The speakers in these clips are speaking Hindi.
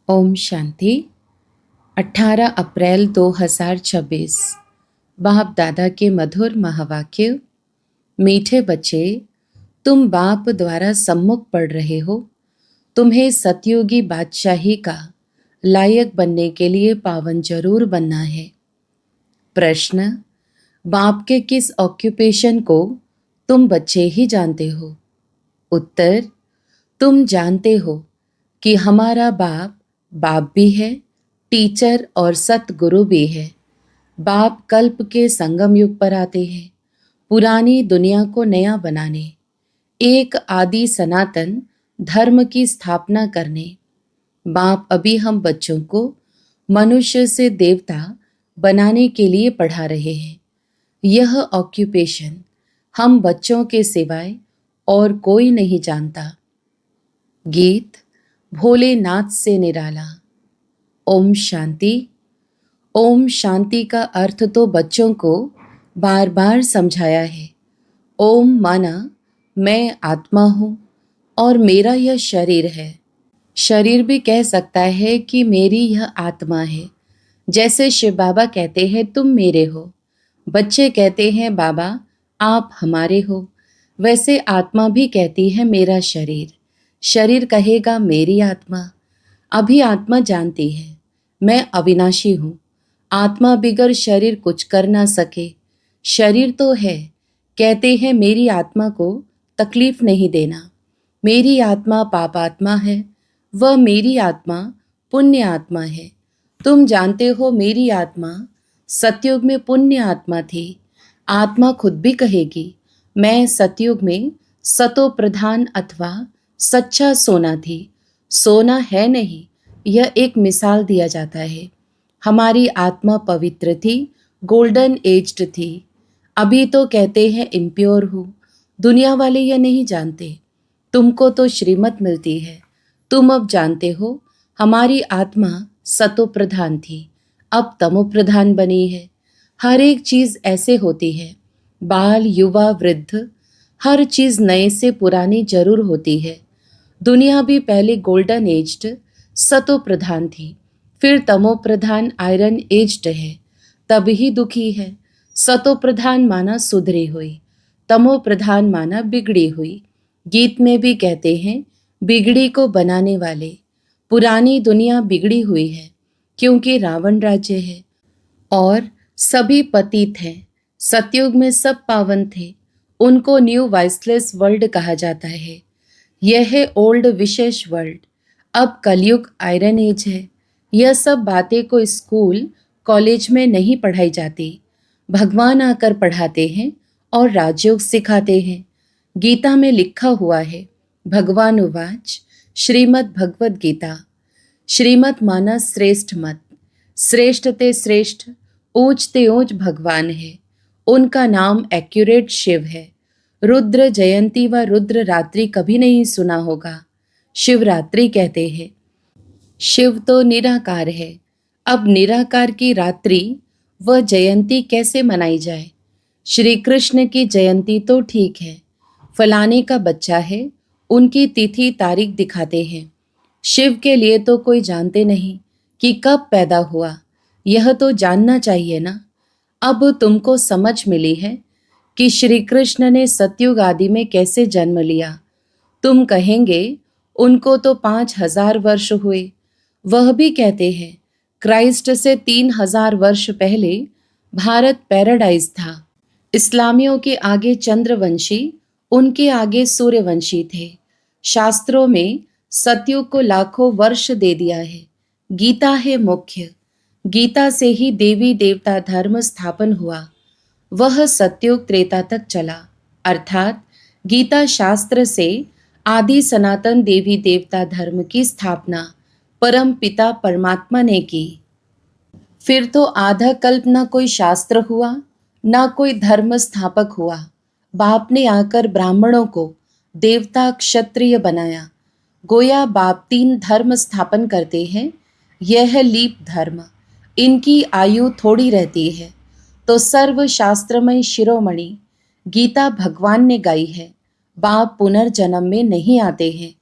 ओम शांति। 18 अप्रैल 2026। बाप दादा के मधुर महावाक्य। मीठे बच्चे, तुम बाप द्वारा सम्मुख पढ़ रहे हो। तुम्हें सतयुगी बादशाही का लायक बनने के लिए पावन जरूर बनना है। प्रश्न, बाप के किस ऑक्यूपेशन को तुम बच्चे ही जानते हो? उत्तर, तुम जानते हो कि हमारा बाप बाप भी है, टीचर और सतगुरु भी है। बाप कल्प के संगम युग पर आते हैं, पुरानी दुनिया को नया बनाने, एक आदि सनातन धर्म की स्थापना करने। बाप अभी हम बच्चों को मनुष्य से देवता बनाने के लिए पढ़ा रहे हैं। यह ऑक्यूपेशन हम बच्चों के सिवाय और कोई नहीं जानता। गीत भोलेनाथ से निराला। ओम शांति। ओम शांति का अर्थ तो बच्चों को बार बार समझाया है। ओम माना मैं आत्मा हूँ और मेरा यह शरीर है। शरीर भी कह सकता है कि मेरी यह आत्मा है। जैसे शिव बाबा कहते हैं तुम मेरे हो, बच्चे कहते हैं बाबा आप हमारे हो, वैसे आत्मा भी कहती है मेरा शरीर। शरीर कहेगा मेरी आत्मा। अभी आत्मा जानती है मैं अविनाशी हूँ। आत्मा बिगर शरीर कुछ कर ना सके। शरीर तो है, कहते हैं मेरी आत्मा को तकलीफ नहीं देना। मेरी आत्मा पापात्मा है, वह मेरी आत्मा पुण्य आत्मा है। तुम जानते हो मेरी आत्मा सतयुग में पुण्य आत्मा थी। आत्मा खुद भी कहेगी मैं सतयुग में सतो प्रधान अथवा सच्चा सोना थी। सोना है नहीं, यह एक मिसाल दिया जाता है। हमारी आत्मा पवित्र थी, गोल्डन एज्ड थी। अभी तो कहते हैं इम्प्योर हूँ। दुनिया वाले यह नहीं जानते। तुमको तो श्रीमत मिलती है, तुम अब जानते हो। हमारी आत्मा सतो प्रधान थी, अब तमो प्रधान बनी है। हर एक चीज ऐसे होती है, बाल युवा वृद्ध, हर चीज नए से पुरानी जरूर होती है। दुनिया भी पहले गोल्डन एज्ड सतो प्रधान थी, फिर तमो प्रधान आयरन एज्ड है, तब ही दुखी है। सतो प्रधान माना सुधरी हुई, तमो प्रधान माना बिगड़ी हुई। गीत में भी कहते हैं बिगड़ी को बनाने वाले। पुरानी दुनिया बिगड़ी हुई है क्योंकि रावण राज्य है और सभी पतित हैं। सतयुग में सब पावन थे, उनको न्यू वाइसलेस वर्ल्ड कहा जाता है। यह है ओल्ड विशेष वर्ल्ड। अब कलयुग आयरन एज है। यह सब बातें को स्कूल कॉलेज में नहीं पढ़ाई जाती। भगवान आकर पढ़ाते हैं और राजयोग सिखाते हैं। गीता में लिखा हुआ है, भगवान उवाच, श्रीमद् भगवद गीता। श्रीमत माना श्रेष्ठ मत, श्रेष्ठ ते श्रेष्ठ, ऊंच ते ऊंच भगवान है। उनका नाम एक्यूरेट शिव है। रुद्र जयंती व रुद्र रात्रि कभी नहीं सुना होगा। शिवरात्रि कहते हैं। शिव तो निराकार है। अब निराकार की रात्रि व जयंती कैसे मनाई जाए? श्री कृष्ण की जयंती तो ठीक है, फलाने का बच्चा है, उनकी तिथि तारीख दिखाते हैं। शिव के लिए तो कोई जानते नहीं कि कब पैदा हुआ, यह तो जानना चाहिए ना। अब तुमको समझ मिली है कि श्री कृष्ण ने सतयुग आदि में कैसे जन्म लिया। तुम कहेंगे उनको तो 5000 वर्ष हुए। वह भी कहते हैं क्राइस्ट से 3000 वर्ष पहले भारत पैराडाइज था। इस्लामियों के आगे चंद्रवंशी, उनके आगे सूर्यवंशी थे। शास्त्रों में सतयुग को लाखों वर्ष दे दिया है। गीता है मुख्य। गीता से ही देवी देवता धर्म स्थापन हुआ। वह सतयुग त्रेता तक चला, अर्थात गीता शास्त्र से आदि सनातन देवी देवता धर्म की स्थापना परम पिता परमात्मा ने की। फिर तो आधा कल्प ना कोई शास्त्र हुआ, ना कोई धर्म स्थापक हुआ। बाप ने आकर ब्राह्मणों को देवता क्षत्रिय बनाया। गोया बाप 3 धर्म स्थापन करते हैं। यह है लीप धर्म। इनकी आयु थोड़ी रहती है। तो सर्व शास्त्रमय शिरोमणि गीता भगवान ने गाई है। बाप पुनर्जन्म में नहीं आते हैं।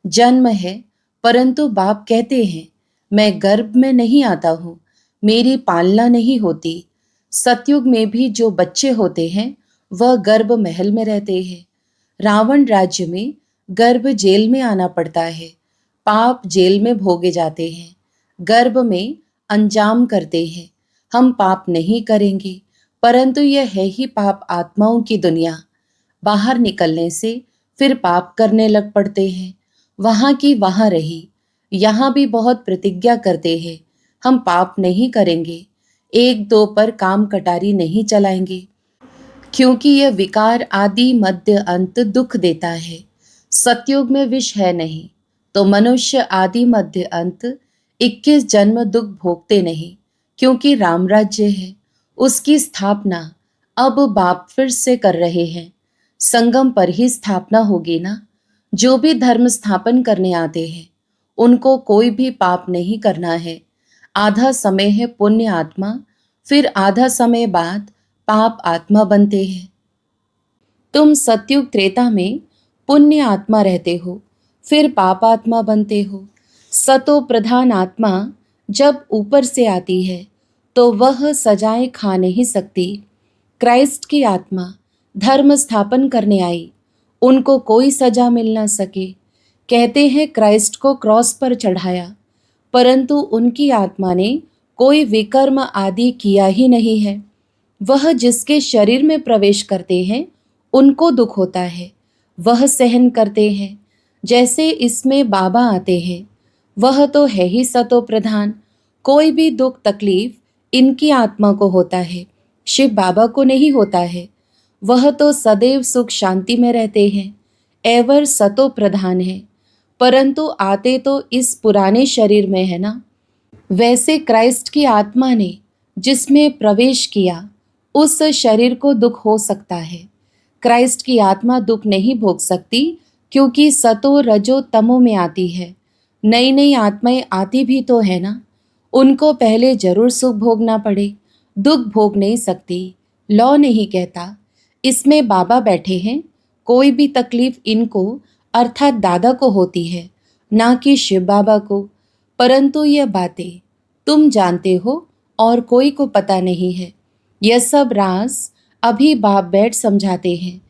जन्म है, परंतु बाप कहते हैं मैं गर्भ में नहीं आता हूँ, मेरी पालना नहीं होती। सतयुग में भी जो बच्चे होते हैं वह गर्भ महल में रहते हैं। रावण राज्य में गर्भ जेल में आना पड़ता है। पाप जेल में भोगे जाते हैं, गर्भ में अंजाम करते हैं। हम पाप नहीं करेंगे, परंतु यह है ही पाप आत्माओं की दुनिया। बाहर निकलने से फिर पाप करने लग पड़ते हैं। वहां की वहां रही, यहाँ भी बहुत प्रतिज्ञा करते हैं, हम पाप नहीं करेंगे, एक दो पर काम कटारी नहीं चलाएंगे, क्योंकि यह विकार आदि मध्य अंत दुख देता है। सतयुग में विष है नहीं, तो मनुष्य आदि मध्य अंत 21 जन्म दुख भोगते नहीं, क्योंकि राम राज्य है, उसकी स्थापना अब बाप फिर से कर रहे हैं। संगम पर ही स्थापना होगी ना। जो भी धर्म स्थापन करने आते हैं उनको कोई भी पाप नहीं करना है। आधा समय है पुण्य आत्मा, फिर आधा समय बाद पाप आत्मा बनते हैं। तुम सतयुग त्रेता में पुण्य आत्मा रहते हो, फिर पाप आत्मा बनते हो। सतो प्रधान आत्मा जब ऊपर से आती है तो वह सजाएं खा नहीं सकती। क्राइस्ट की आत्मा धर्म स्थापन करने आई, उनको कोई सजा मिल न सके। कहते हैं क्राइस्ट को क्रॉस पर चढ़ाया, परंतु उनकी आत्मा ने कोई विकर्म आदि किया ही नहीं है। वह जिसके शरीर में प्रवेश करते हैं उनको दुख होता है, वह सहन करते हैं। जैसे इसमें बाबा आते हैं, वह तो है ही सतो प्रधान। कोई भी दुख तकलीफ इनकी आत्मा को होता है, शिव बाबा को नहीं होता है। वह तो सदैव सुख शांति में रहते हैं, एवर सतो प्रधान है, परंतु आते तो इस पुराने शरीर में है ना। वैसे क्राइस्ट की आत्मा ने जिसमें प्रवेश किया उस शरीर को दुख हो सकता है। क्राइस्ट की आत्मा दुख नहीं भोग सकती, क्योंकि सतो रजो तमो में आती है। नई नई आत्माएं आती भी तो है ना, उनको पहले जरूर सुख भोगना पड़े, दुख भोग नहीं सकती। लॉ नहीं कहता। इसमें बाबा बैठे हैं, कोई भी तकलीफ इनको अर्थात दादा को होती है, ना कि शिव बाबा को। परंतु यह बातें तुम जानते हो और कोई को पता नहीं है। यह सब राज अभी बाप बैठ समझाते हैं।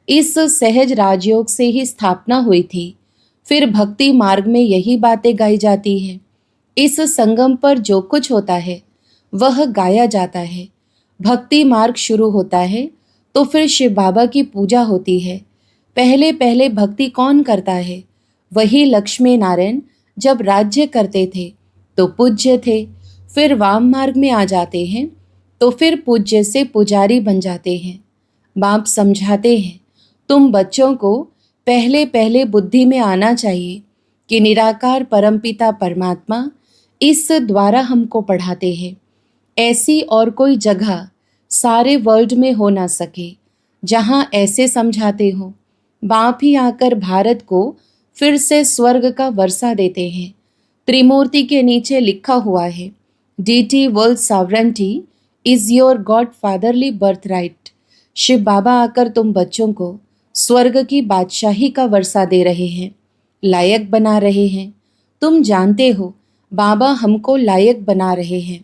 इस सहज राजयोग से ही स्थापना हुई थी, फिर भक्ति मार्ग में यही बातें गाई जाती हैं। इस संगम पर जो कुछ होता है वह गाया जाता है। भक्ति मार्ग शुरू होता है तो फिर शिव बाबा की पूजा होती है। पहले पहले भक्ति कौन करता है? वही लक्ष्मी नारायण जब राज्य करते थे तो पूज्य थे, फिर वाम मार्ग में आ जाते हैं तो फिर पूज्य से पुजारी बन जाते हैं। बाप समझाते हैं, तुम बच्चों को पहले पहले बुद्धि में आना चाहिए कि निराकार परमपिता परमात्मा इस द्वारा हमको पढ़ाते हैं। ऐसी और कोई जगह सारे वर्ल्ड में हो ना सके जहां ऐसे समझाते हो। बाप ही आकर भारत को फिर से स्वर्ग का वर्षा देते हैं। त्रिमूर्ति के नीचे लिखा हुआ है, deity world sovereignty is your God fatherly birthright. Shiv Baba आकर तुम बच्चों को स्वर्ग की बादशाही का वर्षा दे रहे हैं, लायक बना रहे हैं। तुम जानते हो बाबा हमको लायक बना रहे हैं।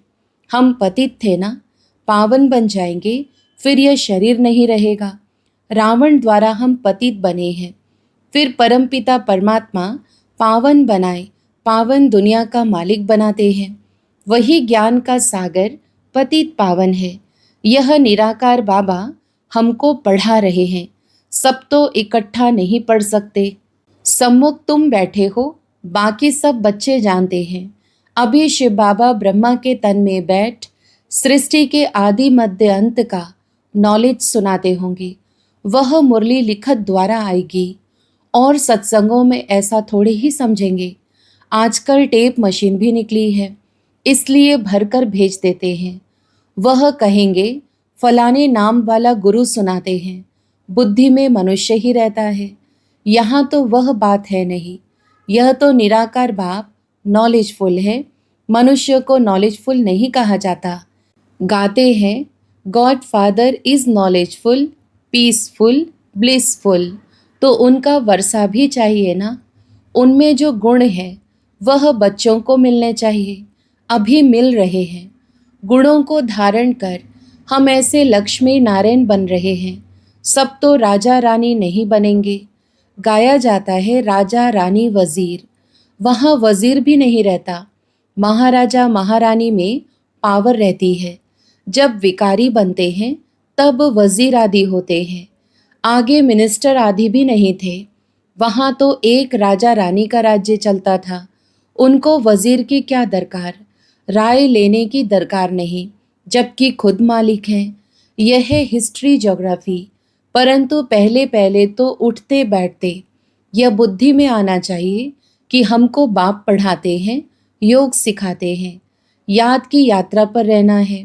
हम पतित थे ना, पावन बन जाएंगे, फिर यह शरीर नहीं रहेगा। रावण द्वारा हम पतित बने हैं, फिर परमपिता परमात्मा पावन बनाए, पावन दुनिया का मालिक बनाते हैं। वही ज्ञान का सागर पतित पावन है। यह निराकार बाबा हमको पढ़ा रहे हैं। सब तो इकट्ठा नहीं पढ़ सकते। सम्मुख तुम बैठे हो, बाकी सब बच्चे जानते हैं। अभी शिव बाबा ब्रह्मा के तन में बैठ सृष्टि के आदि मध्य अंत का नॉलेज सुनाते होंगे। वह मुरली लिखत द्वारा आएगी और सत्संगों में ऐसा थोड़े ही समझेंगे। आजकल टेप मशीन भी निकली है, इसलिए भरकर भेज देते हैं। वह कहेंगे फलाने नाम वाला गुरु सुनाते हैं, बुद्धि में मनुष्य ही रहता है। यहाँ तो वह बात है नहीं। यह तो निराकार बाप नॉलेजफुल है, मनुष्य को नॉलेजफुल नहीं कहा जाता। गाते हैं God father is knowledgeful, peaceful, blissful, तो उनका वर्षा भी चाहिए ना। उनमें जो गुण है वह बच्चों को मिलने चाहिए, अभी मिल रहे हैं। गुणों को धारण कर हम ऐसे लक्ष्मी नारायण बन रहे हैं। सब तो राजा रानी नहीं बनेंगे। गाया जाता है राजा रानी वजीर, वहाँ वजीर भी नहीं रहता। महाराजा महारानी में पावर रहती है। जब विकारी बनते हैं तब वजीर आदि होते हैं। आगे मिनिस्टर आदि भी नहीं थे। वहाँ तो एक राजा रानी का राज्य चलता था। उनको वजीर की क्या दरकार, राय लेने की दरकार नहीं, जबकि खुद मालिक हैं। यह है हिस्ट्री ज्योग्राफी। परंतु पहले पहले तो उठते बैठते यह बुद्धि में आना चाहिए कि हमको बाप पढ़ाते हैं, योग सिखाते हैं, याद की यात्रा पर रहना है।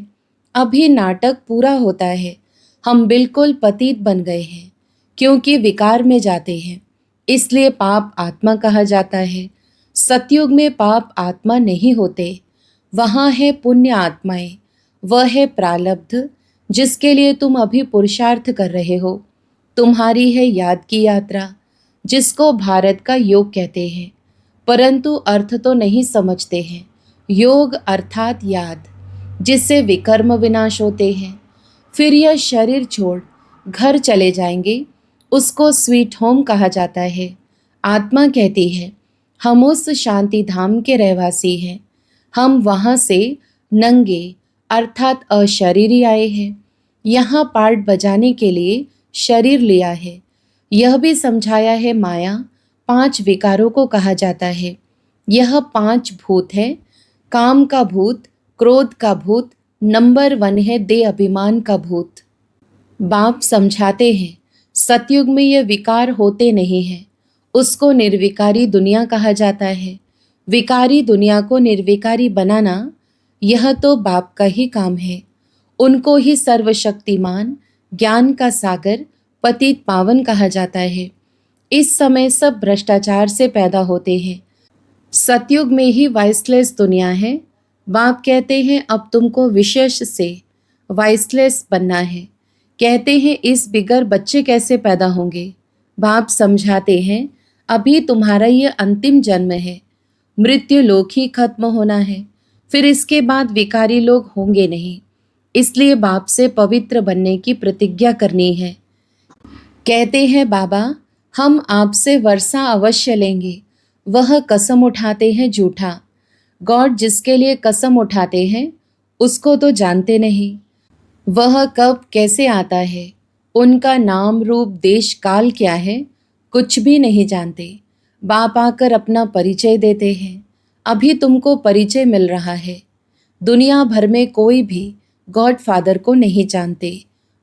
अभी नाटक पूरा होता है। हम बिल्कुल पतित बन गए हैं, क्योंकि विकार में जाते हैं, इसलिए पाप आत्मा कहा जाता है। सतयुग में पाप आत्मा नहीं होते, वहाँ है पुण्य आत्माएं। वह है प्रारब्ध जिसके लिए तुम अभी पुरुषार्थ कर रहे हो। तुम्हारी है याद की यात्रा, जिसको भारत का योग कहते हैं, परंतु अर्थ तो नहीं समझते हैं। योग अर्थात याद, जिससे विकर्म विनाश होते हैं। फिर यह शरीर छोड़ घर चले जाएंगे, उसको स्वीट होम कहा जाता है। आत्मा कहती है हम उस शांति धाम के रहवासी हैं। हम वहाँ से नंगे अर्थात अशरीरी आए हैं। यहाँ पार्ट बजाने के लिए शरीर लिया है। यह भी समझाया है माया 5 विकारों को कहा जाता है। यह 5 भूत है। काम का भूत, क्रोध का भूत, नंबर 1 है देह अभिमान का भूत। बाप समझाते हैं सतयुग में ये विकार होते नहीं हैं। उसको निर्विकारी दुनिया कहा जाता है। विकारी दुनिया को निर्विकारी बनाना यह तो बाप का ही काम है। उनको ही सर्वशक्तिमान, ज्ञान का सागर, पतित पावन कहा जाता है। इस समय सब भ्रष्टाचार से पैदा होते हैं। सतयुग में ही वाइसलेस दुनिया है। बाप कहते हैं अब तुमको विशेष से वाइसलेस बनना है। कहते हैं इस बिगर बच्चे कैसे पैदा होंगे। बाप समझाते हैं अभी तुम्हारा ये अंतिम जन्म है। मृत्यु लोक ही खत्म होना है, फिर इसके बाद विकारी लोग होंगे नहीं। इसलिए बाप से पवित्र बनने की प्रतिज्ञा करनी है। कहते हैं बाबा हम आपसे वर्षा अवश्य लेंगे। वह कसम उठाते हैं झूठा। गॉड जिसके लिए कसम उठाते हैं उसको तो जानते नहीं। वह कब कैसे आता है, उनका नाम रूप देश काल क्या है, कुछ भी नहीं जानते। बाप आकर अपना परिचय देते हैं। अभी तुमको परिचय मिल रहा है। दुनिया भर में कोई भी गॉड फादर को नहीं जानते।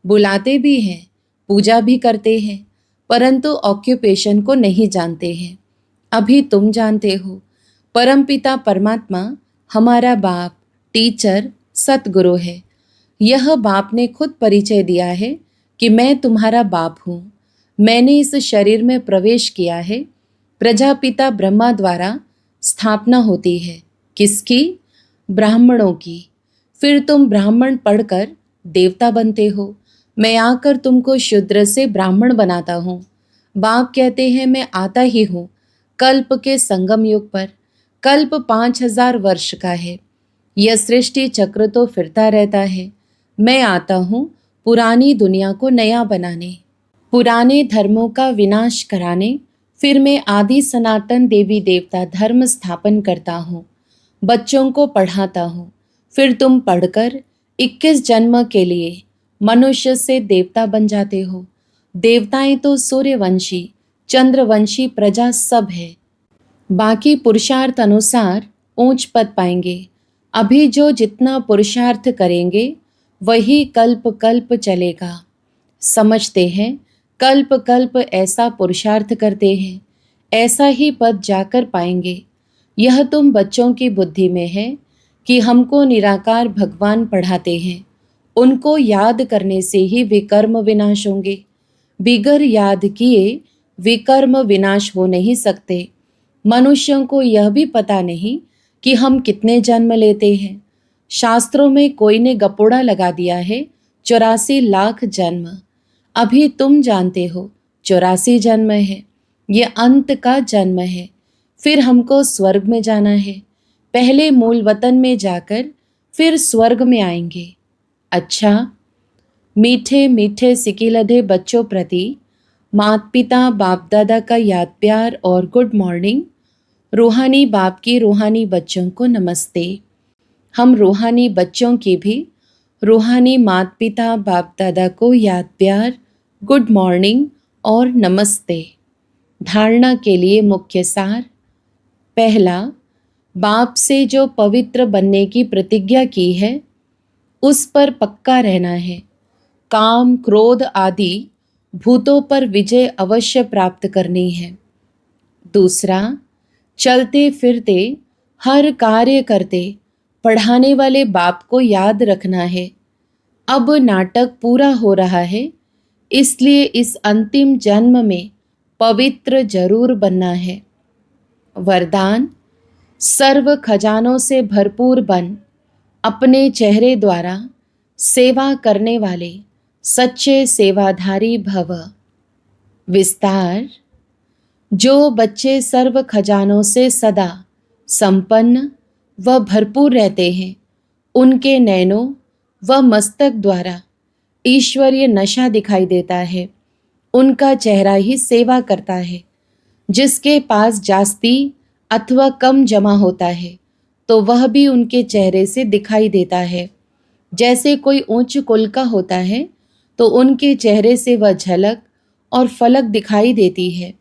बुलाते भी हैं, पूजा भी करते हैं, परंतु ऑक्यूपेशन को नहीं जानते हैं। अभी तुम जानते हो। परमपिता परमात्मा हमारा बाप, टीचर, सतगुरु है। यह बाप ने खुद परिचय दिया है कि मैं तुम्हारा बाप हूँ। मैंने इस शरीर में प्रवेश किया है। प्रजापिता ब्रह्मा द्वारा स्थापना होती है। किसकी? ब्राह्मणों की। फिर तुम ब्राह्मण पढ़कर देवता बनते हो। मैं आकर तुमको शूद्र से ब्राह्मण बनाता हूँ। बाप कहते हैं मैं आता ही हूँ कल्प के संगम युग पर। कल्प 5000 वर्ष का है। यह सृष्टि चक्र तो फिरता रहता है। मैं आता हूँ पुरानी दुनिया को नया बनाने, पुराने धर्मों का विनाश कराने। फिर मैं आदि सनातन देवी देवता धर्म स्थापन करता हूँ, बच्चों को पढ़ाता हूँ। फिर तुम पढ़कर 21 जन्म के लिए मनुष्य से देवता बन जाते हो। देवताएं तो सूर्यवंशी, चंद्रवंशी प्रजा सब है। बाकी पुरुषार्थ अनुसार ऊंच पद पाएंगे। अभी जो जितना पुरुषार्थ करेंगे वही कल्प कल्प चलेगा। समझते हैं कल्प कल्प ऐसा पुरुषार्थ करते हैं, ऐसा ही पद जाकर पाएंगे। यह तुम बच्चों की बुद्धि में है कि हमको निराकार भगवान पढ़ाते हैं। उनको याद करने से ही विकर्म विनाश होंगे। बिगर याद किए विकर्म विनाश हो नहीं सकते। मनुष्यों को यह भी पता नहीं कि हम कितने जन्म लेते हैं। शास्त्रों में कोई ने गपोड़ा लगा दिया है 84 लाख जन्म। अभी तुम जानते हो 84 जन्म है। ये अंत का जन्म है। फिर हमको स्वर्ग में जाना है। पहले मूल वतन में जाकर फिर स्वर्ग में आएंगे। अच्छा, मीठे मीठे सिकिलधे बच्चों प्रति माता पिता बाप दादा का याद प्यार और गुड मॉर्निंग। रूहानी बाप की रूहानी बच्चों को नमस्ते। हम रूहानी बच्चों की भी रूहानी माता पिता बाप दादा को याद प्यार, गुड मॉर्निंग और नमस्ते। धारणा के लिए मुख्य सार। पहला, बाप से जो पवित्र बनने की प्रतिज्ञा की है उस पर पक्का रहना है। काम क्रोध आदि भूतों पर विजय अवश्य प्राप्त करनी है। दूसरा, चलते फिरते हर कार्य करते पढ़ाने वाले बाप को याद रखना है। अब नाटक पूरा हो रहा है, इसलिए इस अंतिम जन्म में पवित्र जरूर बनना है। वरदान, सर्व खजानों से भरपूर बन अपने चेहरे द्वारा सेवा करने वाले सच्चे सेवाधारी भव। विस्तार, जो बच्चे सर्व खजानों से सदा संपन्न व भरपूर रहते हैं, उनके नैनों व मस्तक द्वारा ईश्वरीय नशा दिखाई देता है। उनका चेहरा ही सेवा करता है। जिसके पास जास्ती अथवा कम जमा होता है तो वह भी उनके चेहरे से दिखाई देता है। जैसे कोई ऊंच कुल का होता है तो उनके चेहरे से वह झलक और फलक दिखाई देती है।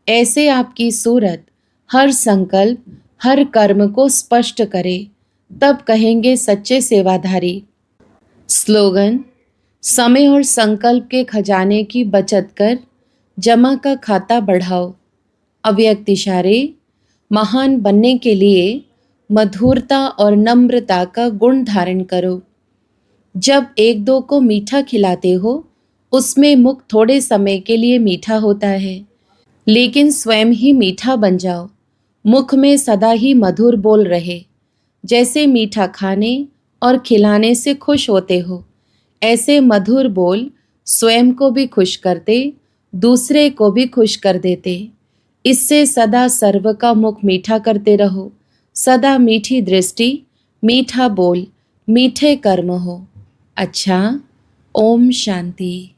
ऐसे आपकी सूरत हर संकल्प हर कर्म को स्पष्ट करे, तब कहेंगे सच्चे सेवाधारी। स्लोगन, समय और संकल्प के खजाने की बचत कर जमा का खाता बढ़ाओ। अव्यक्त इशारे, महान बनने के लिए मधुरता और नम्रता का गुण धारण करो। जब एक दो को मीठा खिलाते हो उसमें मुख थोड़े समय के लिए मीठा होता है, लेकिन स्वयं ही मीठा बन जाओ। मुख में सदा ही मधुर बोल रहे। जैसे मीठा खाने और खिलाने से खुश होते हो, ऐसे मधुर बोल स्वयं को भी खुश करते, दूसरे को भी खुश कर देते। इससे सदा सर्व का मुख मीठा करते रहो। सदा मीठी दृष्टि, मीठा बोल, मीठे कर्म हो। अच्छा, ओम शांति।